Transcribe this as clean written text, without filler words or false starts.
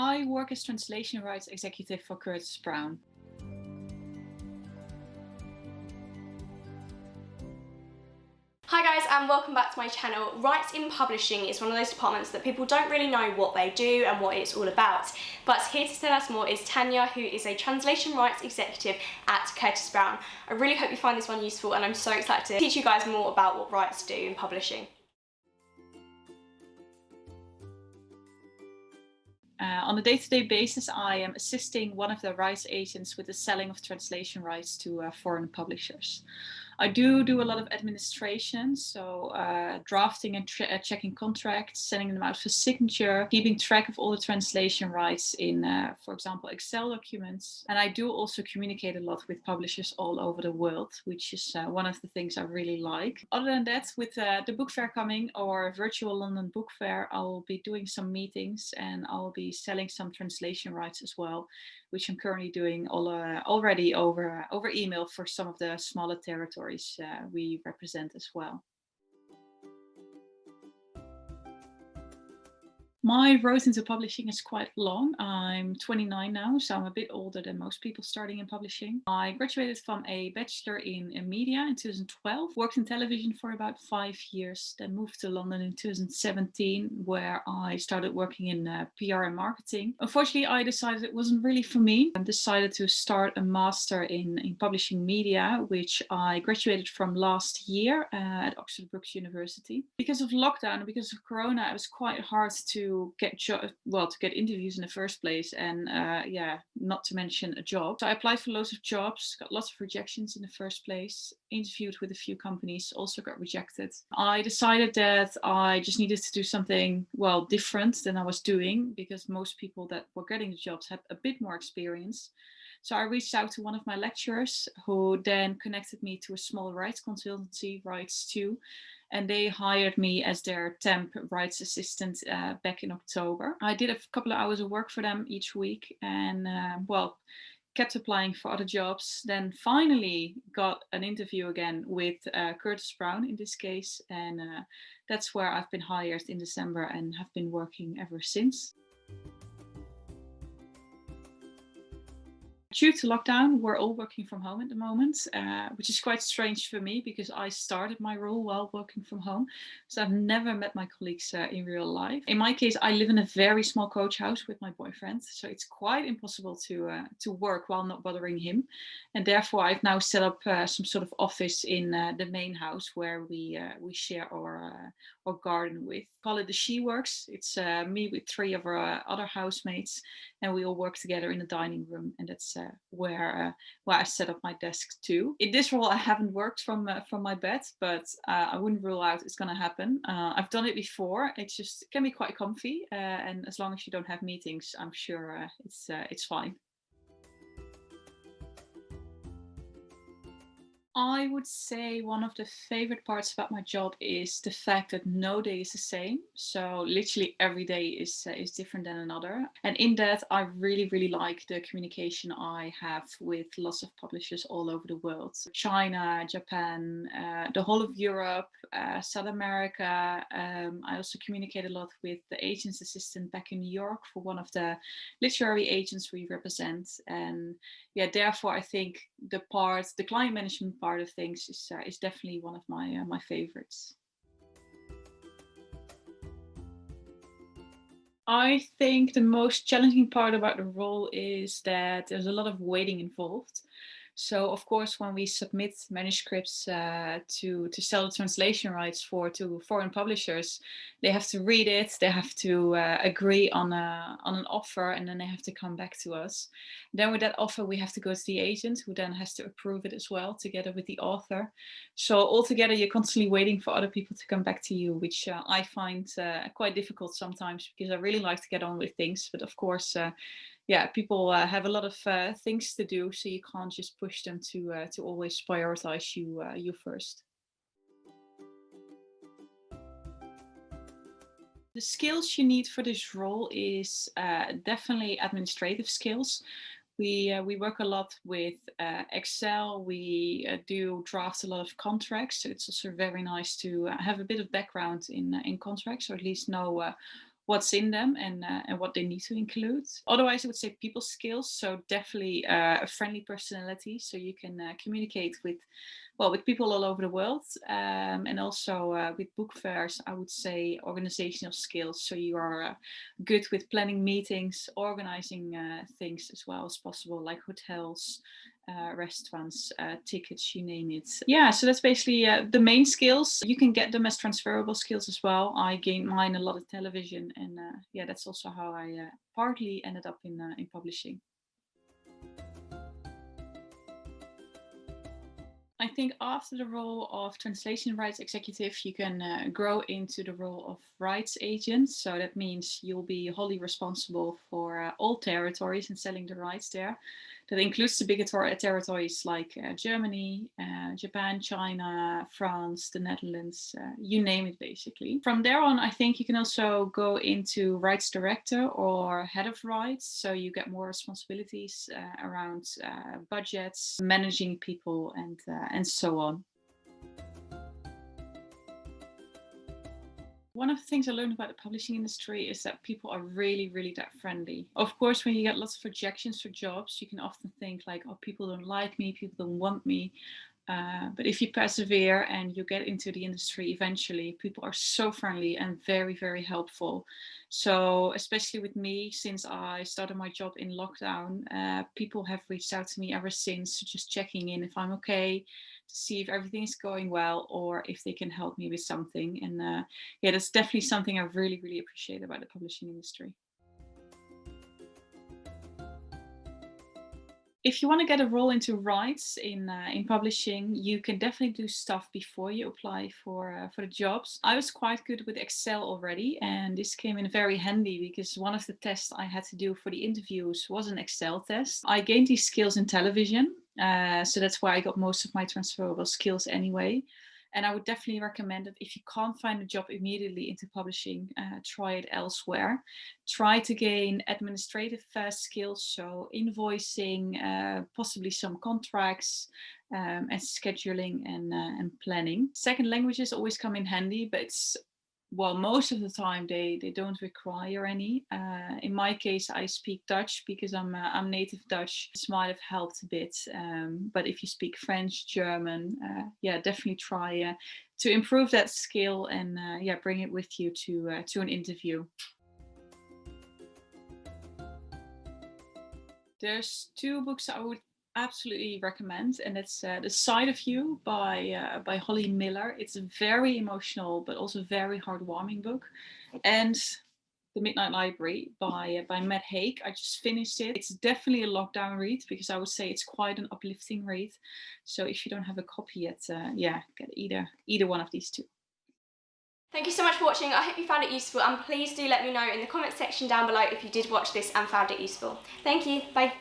I work as translation rights executive for Curtis Brown. Hi guys, and welcome back to my channel. Rights in publishing is one of those departments that people don't really know what they do and what it's all about. But here to tell us more is Tanja, who is a translation rights executive at Curtis Brown. I really hope you find this one useful, and I'm so excited to teach you guys more about what rights do in publishing. On a day-to-day basis, I am assisting one of the rights agents with the selling of translation rights to foreign publishers. I do a lot of administration, so drafting and checking contracts, sending them out for signature, keeping track of all the translation rights in, for example, Excel documents. And I do also communicate a lot with publishers all over the world, which is one of the things I really like. Other than that, with the book fair coming, or virtual London Book Fair, I will be doing some meetings and I'll be selling some translation rights as well, which I'm currently doing already over email for some of the smaller territories we represent as well. My road into publishing is quite long. I'm 29 now, so I'm a bit older than most people starting in publishing. I graduated from a bachelor in media in 2012, worked in television for about 5 years, then moved to London in 2017, where I started working in PR and marketing. Unfortunately, I decided it wasn't really for me. I decided to start a master in publishing media, which I graduated from last year at Oxford Brookes University. Because of lockdown, because of Corona, it was quite hard to get interviews in the first place, and not to mention a job. So I applied for loads of jobs, got lots of rejections in the first place, interviewed with a few companies, also got rejected. I decided that I just needed to do something different than I was doing, because most people that were getting the jobs had a bit more experience. So I reached out to one of my lecturers, who then connected me to a small rights consultancy, Rights2, and they hired me as their temp rights assistant back in October. I did a couple of hours of work for them each week, and kept applying for other jobs. Then finally got an interview again with Curtis Brown in this case, and that's where I've been hired in December and have been working ever since. Due to lockdown, we're all working from home at the moment, which is quite strange for me, because I started my role while working from home. So I've never met my colleagues in real life. In my case, I live in a very small coach house with my boyfriend, so it's quite impossible to work while not bothering him. And therefore, I've now set up some sort of office in the main house, where we share our garden with. Call it the She Works. It's me with 3 of our other housemates, and we all work together in the dining room, and that's where I set up my desk too. In this role, I haven't worked from my bed, but I wouldn't rule out it's going to happen. I've done it before. It can be quite comfy, and as long as you don't have meetings, I'm sure it's fine. I would say one of the favorite parts about my job is the fact that no day is the same. So literally every day is different than another. And in that, I really, really like the communication I have with lots of publishers all over the world. China, Japan, the whole of Europe, South America. I also communicate a lot with the agent's assistant back in New York for one of the literary agents we represent. And therefore, I think the client management part of things is definitely one of my favorites. I think the most challenging part about the role is that there's a lot of waiting involved. So, of course, when we submit manuscripts to sell the translation rights to foreign publishers, they have to read it, they have to agree on an offer, and then they have to come back to us. Then with that offer, we have to go to the agent, who then has to approve it as well, together with the author. So altogether, you're constantly waiting for other people to come back to you, which I find quite difficult sometimes, because I really like to get on with things. But of course, people have a lot of things to do, so you can't just push them to always prioritize you first. The skills you need for this role is definitely administrative skills. We work a lot with Excel. We do draft a lot of contracts. So it's also very nice to have a bit of background in contracts, or at least know what's in them and what they need to include. Otherwise, I would say people skills. So definitely a friendly personality, so you can communicate with people all over the world, and also with book fairs. I would say organizational skills. So you are good with planning meetings, organizing things as well as possible, like hotels, restaurants, tickets, you name it. Yeah, so that's basically the main skills. You can get them as transferable skills as well. I gained mine a lot of television, and yeah, that's also how I partly ended up in publishing. I think after the role of translation rights executive, you can grow into the role of rights agent. So that means you'll be wholly responsible for all territories and selling the rights there. That includes the bigger territories like Germany, Japan, China, France, the Netherlands, you name it basically. From there on, I think you can also go into rights director or head of rights. So you get more responsibilities around budgets, managing people, and so on. One of the things I learned about the publishing industry is that people are really, really that friendly. Of course, when you get lots of rejections for jobs, you can often think like, oh, people don't like me, people don't want me. But if you persevere and you get into the industry eventually, people are so friendly and very, very helpful. So especially with me, since I started my job in lockdown, people have reached out to me ever since, just checking in if I'm okay, to see if everything is going well or if they can help me with something. And yeah, that's definitely something I really, really appreciate about the publishing industry. If you want to get a role into rights in publishing, you can definitely do stuff before you apply for the jobs. I was quite good with Excel already, and this came in very handy because one of the tests I had to do for the interviews was an Excel test. I gained these skills in television, so that's why I got most of my transferable skills anyway. And I would definitely recommend that if you can't find a job immediately into publishing, try it elsewhere. Try to gain administrative skills, so invoicing, possibly some contracts, and scheduling and planning. Second languages always come in handy, but it's well, most of the time they don't require any. In my case, I speak Dutch because I'm native Dutch. This might have helped a bit, but if you speak French, German, yeah, definitely try to improve that skill and yeah, bring it with you to an interview. There's two books I would absolutely recommend, and it's The Side of You by Holly Miller. It's a very emotional but also very heartwarming book. And The Midnight Library by Matt Haig. I just finished it. It's definitely a lockdown read because I would say it's quite an uplifting read. So if you don't have a copy yet, yeah, get either one of these two. Thank you so much for watching. I hope you found it useful, and please do let me know in the comment section down below if you did watch this and found it useful. Thank you. Bye.